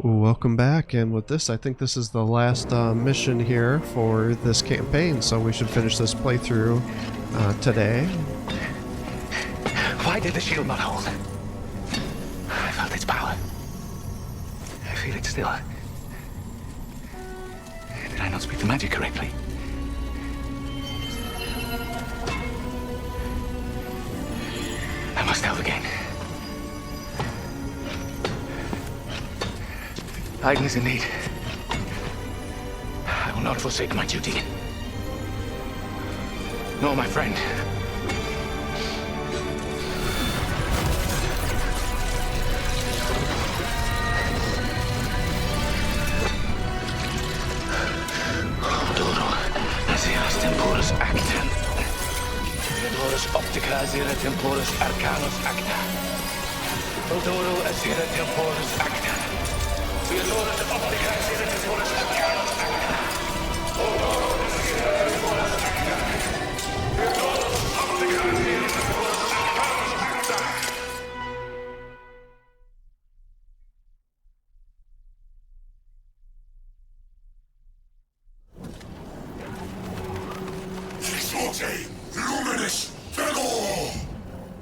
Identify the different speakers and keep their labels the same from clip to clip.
Speaker 1: Welcome back, and with this, I think this is the last mission here for this campaign, so we should finish this playthrough today.
Speaker 2: Why did the shield not hold? I felt its power. I feel it still. Did I not speak the magic correctly? I must delve again. Aiden is in need. I will not forsake my duty. Nor my friend. Odoro, asias temporis acta. Odorus optica zera temporis arcanus acta. Odoro asera temporis acta. Odorus optica zera temporis arcanus acta. Odoro asera temporis acta. Odorus optica zera temporis arcanus acta.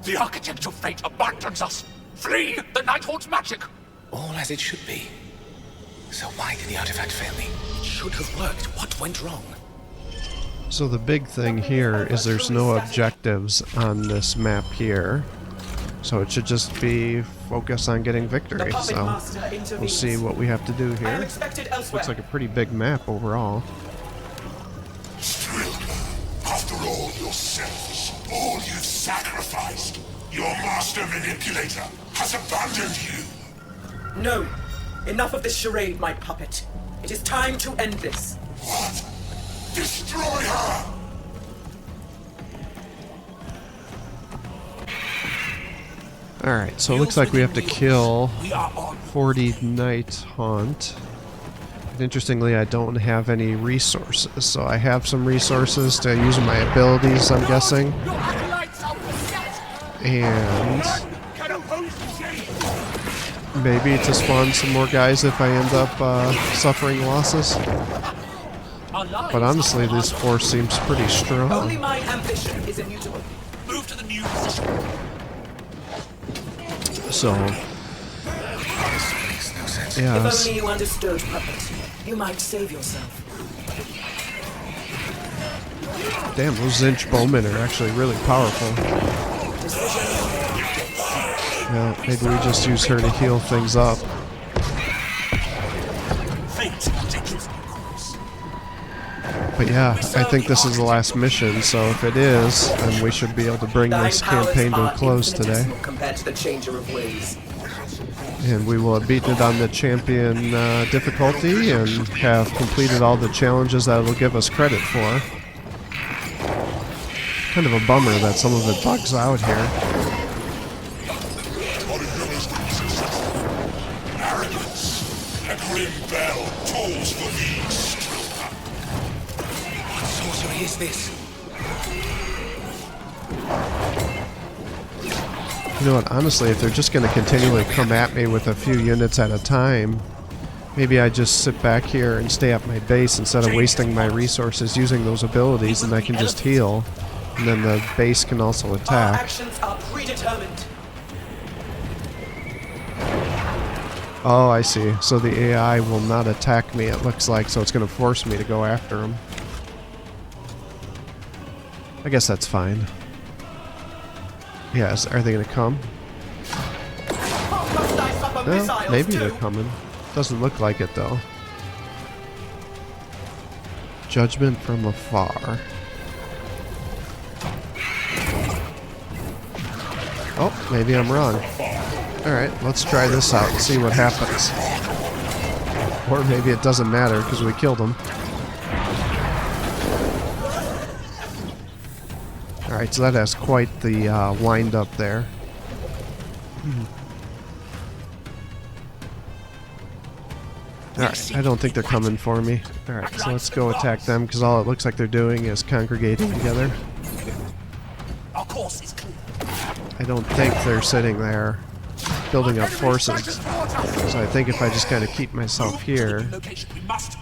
Speaker 3: The architect of fate abandons us! Flee! The night holds magic!
Speaker 2: All as it should be. So why did the artifact fail me?
Speaker 3: It should have worked. What went wrong?
Speaker 1: So the big thing here is there's no objectives on this map here, so it should just be focus on getting victory. So we'll see what we have to do here. Looks like a pretty big map overall.
Speaker 4: After all your selfish, all you've sacrificed, your master manipulator has abandoned you.
Speaker 5: No! Enough of this charade, my puppet. It is time to end this.
Speaker 4: What? Destroy her!
Speaker 1: Alright, so it looks like we have to kill 40 Night Haunt. And interestingly, I don't have any resources, so I have some resources to use my abilities, I'm guessing. And maybe to spawn some more guys if I end up suffering losses. But honestly, this force seems pretty strong.
Speaker 5: Only my ambition is immutable.
Speaker 3: Move to the new position.
Speaker 1: So, yeah.
Speaker 5: If only you understood, puppet, you might save yourself.
Speaker 1: Damn, those Zinch bowmen are actually really powerful. Yeah, maybe we just use her to heal things up. But yeah, I think this is the last mission, so if it is, then we should be able to bring this campaign to a close today.
Speaker 5: Compared to the changer of ways.
Speaker 1: And we will have beaten it on the champion difficulty and have completed all the challenges that it'll give us credit for. Kind of a bummer that some of it bugs out here.
Speaker 4: Arrogance. A grim bell tolls for thee.
Speaker 2: What sorcery is this?
Speaker 1: You know what, honestly, if they're just going to continually come at me with a few units at a time, maybe I just sit back here and stay at my base instead of wasting my resources using those abilities, and I can just heal. And then the base can also attack.
Speaker 5: Our actions are predetermined.
Speaker 1: Oh, I see. So the AI will not attack me, it looks like, so it's going to force me to go after him. I guess that's fine. Yes, are they going to come? Well, maybe they're coming. Doesn't look like it, though. Judgment from afar. Oh, maybe I'm wrong. Alright, let's try this out and see what happens. Or maybe it doesn't matter because we killed him. Alright, so that has quite the wind up there. Alright, I don't think they're coming for me. Alright, so let's go attack them because all it looks like they're doing is congregating together.
Speaker 3: Our course is clear.
Speaker 1: I don't think they're sitting there building up forces. So I think if I just kind of keep myself here,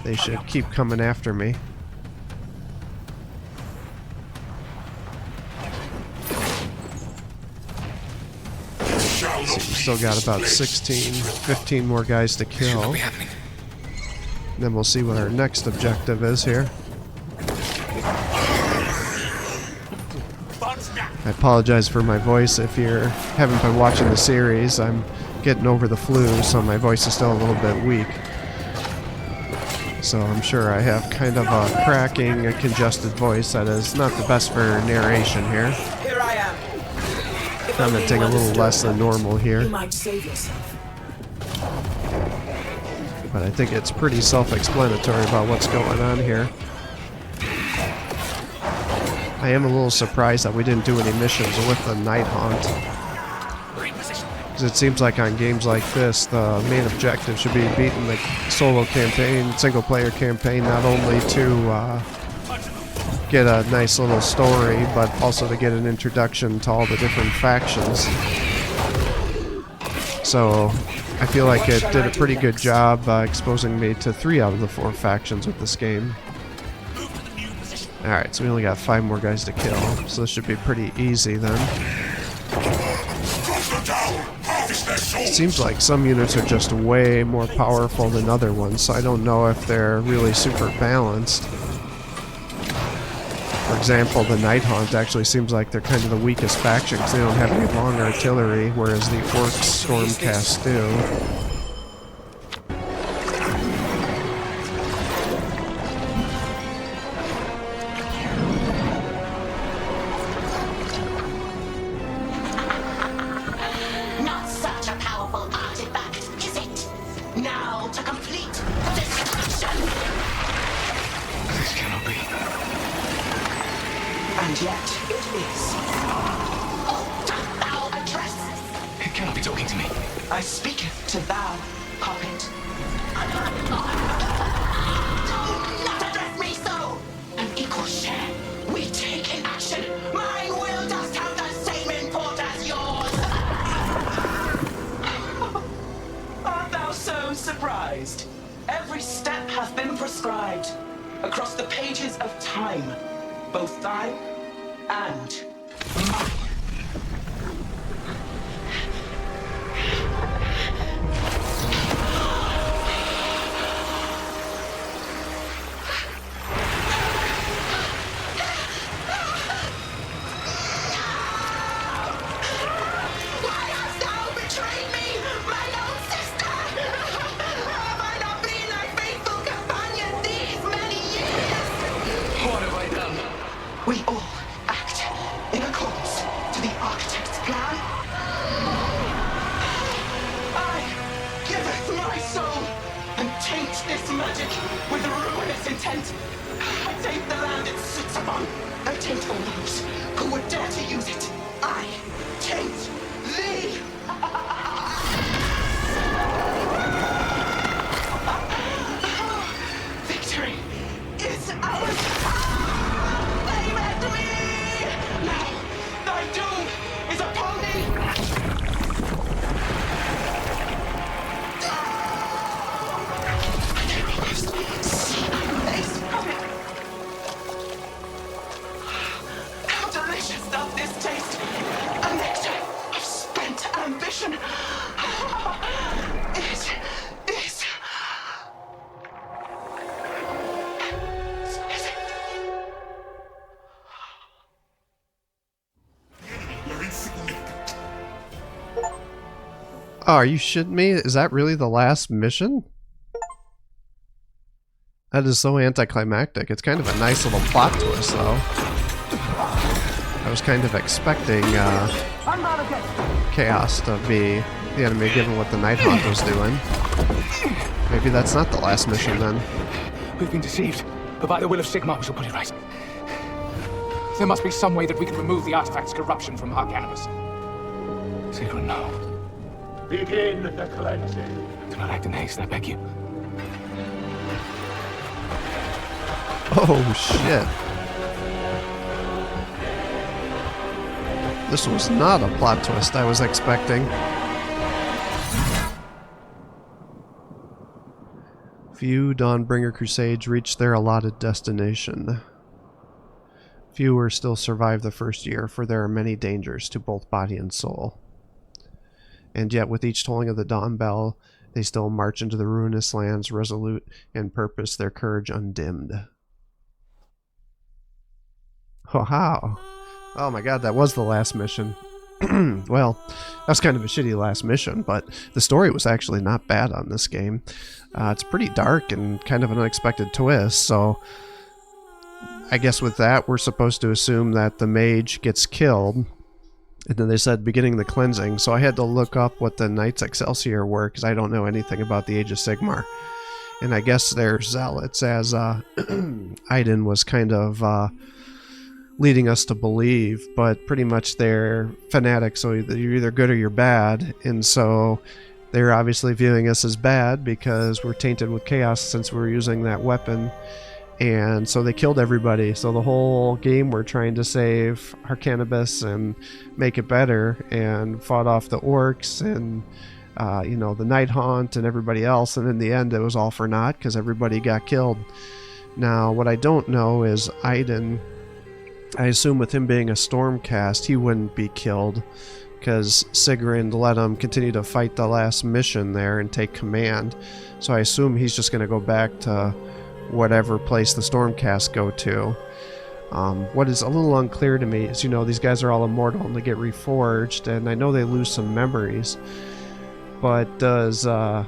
Speaker 1: they should keep coming after me. So we still got about 16, 15 more guys to kill. Then we'll see what our next objective is here. I apologize for my voice if you haven't been watching the series. I'm getting over the flu, so my voice is still a little bit weak. So I'm sure I have kind of a cracking, a congested voice that is not the best for narration here.
Speaker 5: Here I am.
Speaker 1: Commenting a little less than normal here.
Speaker 5: You might save yourself.
Speaker 1: But I think it's pretty self-explanatory about what's going on here. I am a little surprised that we didn't do any missions with the Night Haunt. Because it seems like on games like this, the main objective should be beating the solo campaign, single-player campaign, not only to get a nice little story, but also to get an introduction to all the different factions. So I feel like it did a pretty good job exposing me to 3 out of the 4 factions with this game. Alright, so we only got 5 more guys to kill, so this should be pretty easy then. It seems like some units are just way more powerful than other ones, so I don't know if they're really super balanced. For example, the Night Haunt actually seems like they're kind of the weakest faction because they don't have any long artillery, whereas the Orcs Stormcast do.
Speaker 5: And yet, it is. Who dost thou address?
Speaker 2: It cannot be talking to me.
Speaker 5: I speaketh to thou, puppet. Do not address me so! An equal share. We take in action. Mine will dost have the same import as yours. Art thou so surprised? Every step hath been prescribed across the pages of time. Both thine and mine. Why hast thou betrayed me, my own sister? Have I not been thy faithful companion these many years?
Speaker 2: What have I done?
Speaker 5: We all act in accordance to the architect's plan. I giveth my soul and taint this magic with ruinous intent. I taint the land it sits upon. I taint all those who would dare to use it. I taint thee. Victory is ours. Thy doom is upon thee! How delicious does this taste! A nectar of spent ambition! It is...
Speaker 1: Oh, are you shitting me? Is that really the last mission? That is so anticlimactic. It's kind of a nice little plot twist, though. I was kind of expecting Chaos to be the enemy, given what the Night Haunt was doing. Maybe that's not the last mission, then.
Speaker 2: We've been deceived, but by the will of Sigmar, we shall put it right. There must be some way that we can remove the artifact's corruption from our cannabis. Sigmar, no.
Speaker 3: Begin the cleansing.
Speaker 2: Do not act in haste, I beg you.
Speaker 1: Oh, shit. This was not a plot twist I was expecting. Few Dawnbringer Crusades reach their allotted destination. Fewer still survive the first year, for there are many dangers to both body and soul. And yet, with each tolling of the dawn bell, they still march into the ruinous lands, resolute in purpose, their courage undimmed. Wow. Oh my god, that was the last mission. Well, that was kind of a shitty last mission, but the story was actually not bad on this game. It's pretty dark and kind of an unexpected twist, so I guess with that, we're supposed to assume that the mage gets killed. And then they said beginning the cleansing, so I had to look up what the Knights Excelsior were, because I don't know anything about the Age of Sigmar. And I guess they're zealots, as Aiden was kind of leading us to believe, but pretty much they're fanatics, so you're either good or you're bad, and so they're obviously viewing us as bad because we're tainted with chaos since we're using that weapon. And so they killed everybody. So the whole game we're trying to save Harcanibus and make it better, and fought off the orcs and you know, the Night Haunt and everybody else, and in the end it was all for naught because everybody got killed. Now what I don't know is Aiden, I assume with him being a Stormcast he wouldn't be killed because Sigrid let him continue to fight the last mission there and take command. So I assume he's just going to go back to whatever place the Stormcast go to. What is a little unclear to me is, you know, these guys are all immortal and they get reforged, and I know they lose some memories, but does I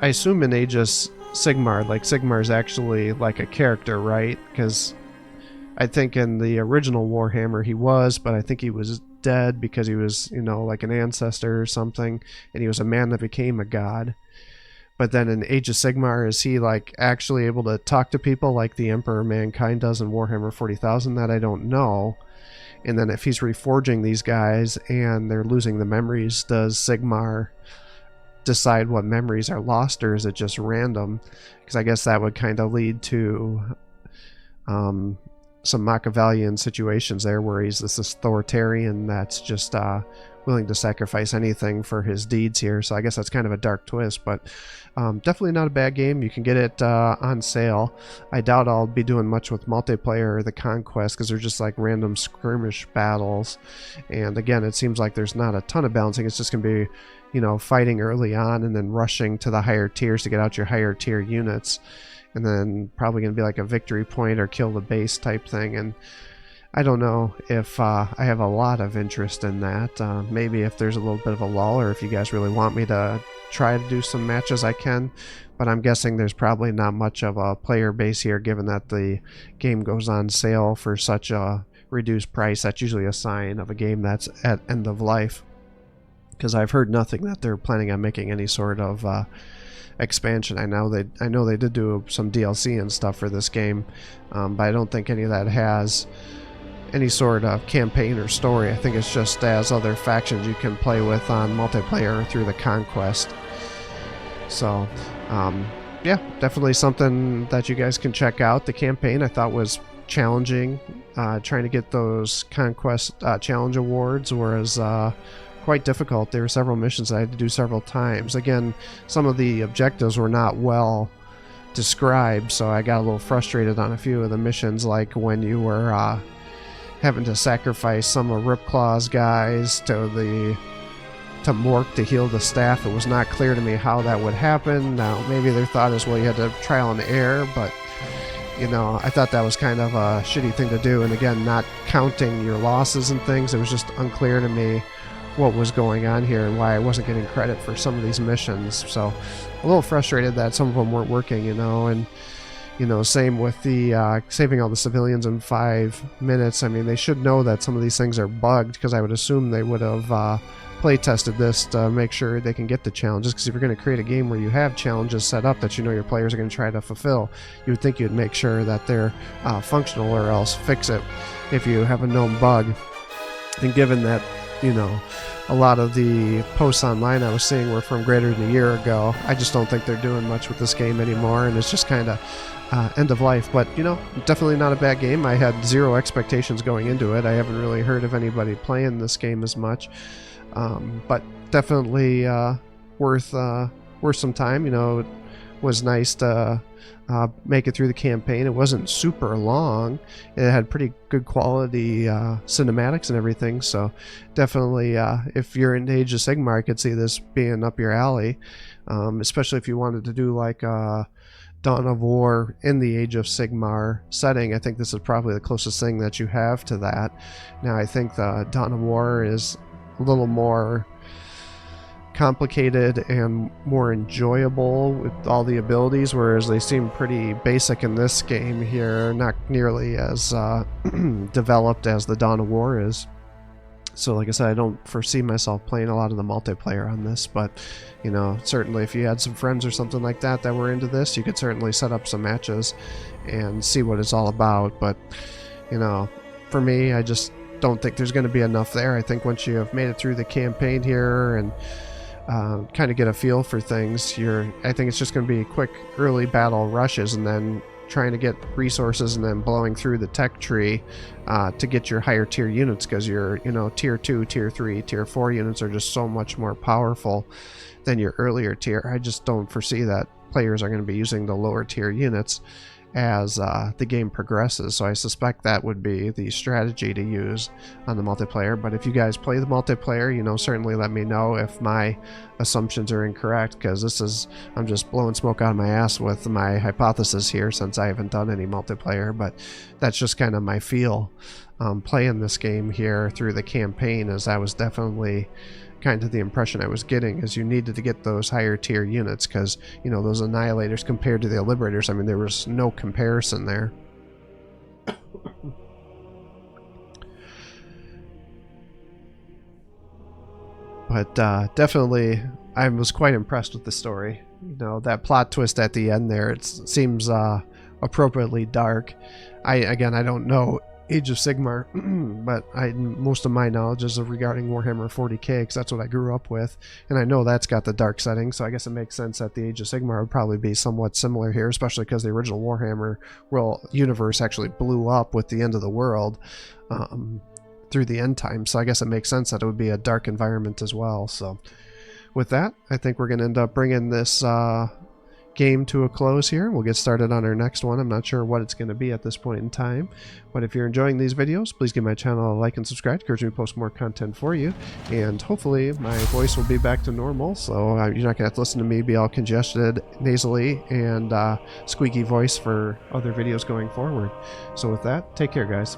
Speaker 1: assume in Age of Sigmar, like Sigmar's actually like a character, right? Because I think in the original Warhammer he was, but I think he was dead because he was, you know, like an ancestor or something, and he was a man that became a god. But then in Age of Sigmar, is he like actually able to talk to people like the Emperor Mankind does in Warhammer 40,000? That I don't know. And then if he's reforging these guys and they're losing the memories, does Sigmar decide what memories are lost, or is it just random? Because I guess that would kind of lead to some Machiavellian situations there where he's this authoritarian that's just willing to sacrifice anything for his deeds here. So I guess that's kind of a dark twist, but definitely not a bad game. You can get it on sale. I doubt I'll be doing much with multiplayer or the Conquest because they're just like random skirmish battles. And again, it seems like there's not a ton of balancing. It's just going to be, you know, fighting early on and then rushing to the higher tiers to get out your higher tier units. And then probably going to be like a victory point or kill the base type thing. And I don't know if I have a lot of interest in that. Maybe if there's a little bit of a lull, or if you guys really want me to try to do some matches, I can. But I'm guessing there's probably not much of a player base here, given that the game goes on sale for such a reduced price. That's usually a sign of a game that's at end of life, because I've heard nothing that they're planning on making any sort of expansion. I know they did do some DLC and stuff for this game, but I don't think any of that has any sort of campaign or story. I think it's just as other factions you can play with on multiplayer through the Conquest. So yeah, definitely something that you guys can check out. The campaign I thought was challenging, trying to get those Conquest challenge awards, whereas quite difficult. There were several missions I had to do several times. Again, some of the objectives were not well described, so I got a little frustrated on a few of the missions, like when you were having to sacrifice some of Ripclaw's guys to Mork to heal the staff. It was not clear to me how that would happen. Now, maybe their thought is, well, you had to trial and error, but you know, I thought that was kind of a shitty thing to do. And again, not counting your losses and things, it was just unclear to me what was going on here and why I wasn't getting credit for some of these missions. So a little frustrated that some of them weren't working, you know. And you know, same with the saving all the civilians in 5 minutes. I mean, they should know that some of these things are bugged, because I would assume they would have play tested this to make sure they can get the challenges. Because if you're going to create a game where you have challenges set up that you know your players are going to try to fulfill, you would think you'd make sure that they're functional, or else fix it if you have a known bug. And given that, you know, a lot of the posts online I was seeing were from greater than a year ago, I just don't think they're doing much with this game anymore, and it's just kind of end of life. But you know, definitely not a bad game. I had zero expectations going into it. I haven't really heard of anybody playing this game as much, but definitely worth some time. You know, was nice to make it through the campaign. It wasn't super long. It had pretty good quality cinematics and everything, so definitely if you're into Age of Sigmar, I could see this being up your alley, especially if you wanted to do like Dawn of War in the Age of Sigmar setting. I think this is probably the closest thing that you have to that. Now I think the Dawn of War is a little more complicated and more enjoyable with all the abilities, whereas they seem pretty basic in this game here, not nearly as developed as the Dawn of War is. So like I said, I don't foresee myself playing a lot of the multiplayer on this, but you know, certainly if you had some friends or something like that that were into this, you could certainly set up some matches and see what it's all about. But you know, for me, I just don't think there's going to be enough there. I think once you have made it through the campaign here and kind of get a feel for things, I think it's just going to be quick early battle rushes and then trying to get resources and then blowing through the tech tree to get your higher tier units, because your tier 2, tier 3, tier 4 units are just so much more powerful than your earlier tier. I just don't foresee that players are going to be using the lower tier units as the game progresses, so I suspect that would be the strategy to use on the multiplayer. But if you guys play the multiplayer, certainly let me know if my assumptions are incorrect, because I'm just blowing smoke out of my ass with my hypothesis here, since I haven't done any multiplayer. But that's just kind of my feel playing this game here through the campaign, as I was definitely kind of the impression I was getting is you needed to get those higher tier units, because those annihilators compared to the liberators, I mean, there was no comparison there. But definitely I was quite impressed with the story. That plot twist at the end there, it seems appropriately dark. I don't know Age of Sigmar, but most of my knowledge is regarding Warhammer 40k, because that's what I grew up with, and I know that's got the dark setting, so I guess it makes sense that the Age of Sigmar would probably be somewhat similar here, especially because the original Warhammer universe actually blew up with the end of the world through the end time, so I guess it makes sense that it would be a dark environment as well. So with that, I think we're going to end up bringing this game to a close here. We'll get started on our next one. I'm not sure what it's going to be at this point in time, but if you're enjoying these videos, please give my channel a like and subscribe. It encourages me to post more content for you, and hopefully my voice will be back to normal, so you're not going to have to listen to me be all congested nasally and squeaky voice for other videos going forward. So with that, take care, guys.